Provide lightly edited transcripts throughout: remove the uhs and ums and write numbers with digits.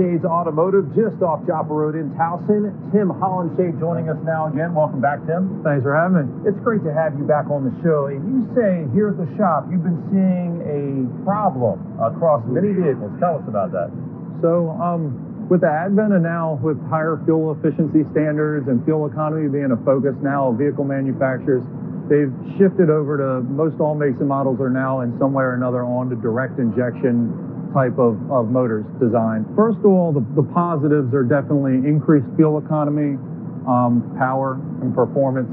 Hollenshade Automotive, just off Chopper Road in Towson. Tim Hollenshade joining us now again. Welcome back, Tim. Thanks for having me. It's great to have you back on the show. And you say here at the shop, you've been seeing a problem across many vehicles. Tell us about that. So, with the advent of now, with higher fuel efficiency standards and fuel economy being a focus now of vehicle manufacturers, they've shifted over to most all makes and models are now in some way or another on to direct injection type of motors design. First of all, the positives are definitely increased fuel economy, power and performance,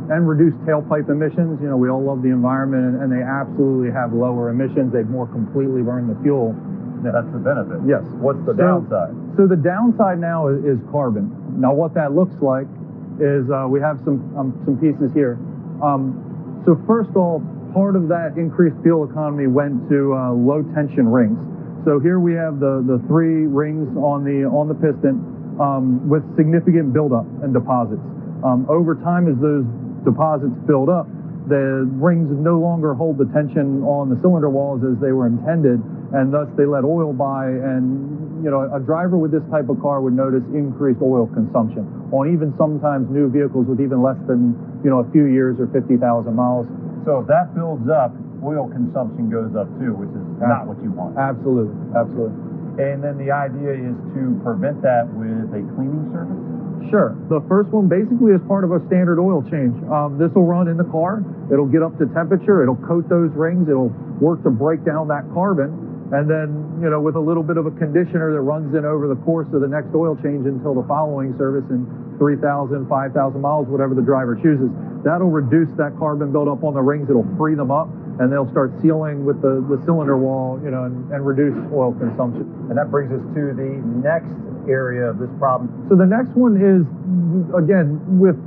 and reduced tailpipe emissions. You know, we all love the environment, and they absolutely have lower emissions. They've more completely burned the fuel. That's the benefit. Yes. What's the downside? So the downside now is carbon. Now what that looks like is we have some pieces here. So first of all, part of that increased fuel economy went to low tension rings. So here we have the three rings on the piston with significant buildup and deposits. Over time, as those deposits build up, the rings no longer hold the tension on the cylinder walls as they were intended, and thus they let oil by. And you know, a driver with this type of car would notice increased oil consumption on even sometimes new vehicles with even less than a few years or 50,000 miles. So if that builds up, oil consumption goes up too, which is not what you want. Absolutely, absolutely. And then the idea is to prevent that with a cleaning service? Sure. The first one basically is part of a standard oil change. This will run in the car. It'll get up to temperature. It'll coat those rings. It'll work to break down that carbon. And then, with a little bit of a conditioner that runs in over the course of the next oil change until the following service in 3,000, 5,000 miles, whatever the driver chooses. That'll reduce that carbon buildup on the rings. It'll free them up, and they'll start sealing with the cylinder wall, and reduce oil consumption. And that brings us to the next area of this problem. So the next one is, again, with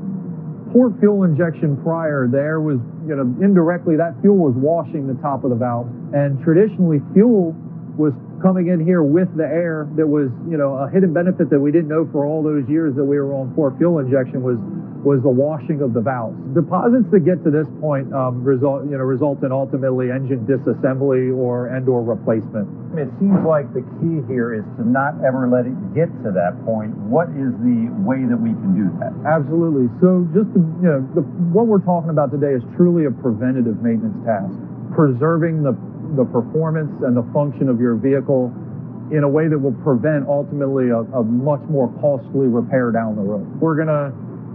port fuel injection prior, there was, indirectly that fuel was washing the top of the valve. And traditionally, fuel was coming in here with the air that was, a hidden benefit that we didn't know for all those years that we were on port fuel injection was the washing of the valves. Deposits that get to this point result in ultimately engine disassembly and/or replacement. It seems like the key here is to not ever let it get to that point. What is the way that we can do that? Absolutely. So just what we're talking about today is truly a preventative maintenance task, preserving the performance and the function of your vehicle in a way that will prevent ultimately a much more costly repair down the road. We're going to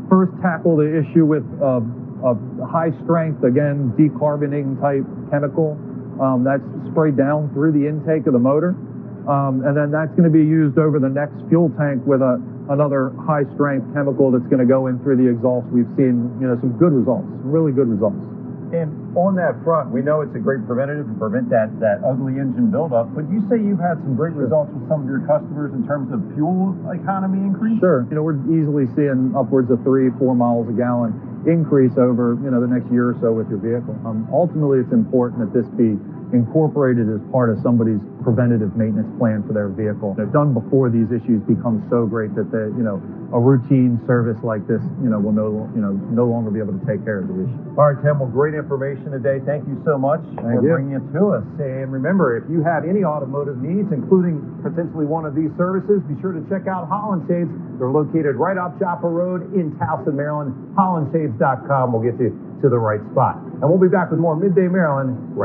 first tackle the issue with a high strength, again, decarbonating type chemical that's sprayed down through the intake of the motor. And then that's going to be used over the next fuel tank with another high strength chemical that's going to go in through the exhaust. We've seen some good results, really good results. And on that front, we know it's a great preventative to prevent that ugly engine buildup, but you say you've had some great results with some of your customers in terms of fuel economy increase? Sure. We're easily seeing upwards of 3-4 miles a gallon increase over, the next year or so with your vehicle. Ultimately, it's important that this be incorporated as part of somebody's preventative maintenance plan for their vehicle. They're done before these issues become so great that a routine service like this, will no longer be able to take care of the issue. All right, Tim. Well, great information today. Thank you so much for bringing it to us. And remember, if you have any automotive needs, including potentially one of these services, be sure to check out Hollenshade. They're located right off Chopper Road in Towson, Maryland. Hollenshades.com will get you to the right spot. And we'll be back with more Midday Maryland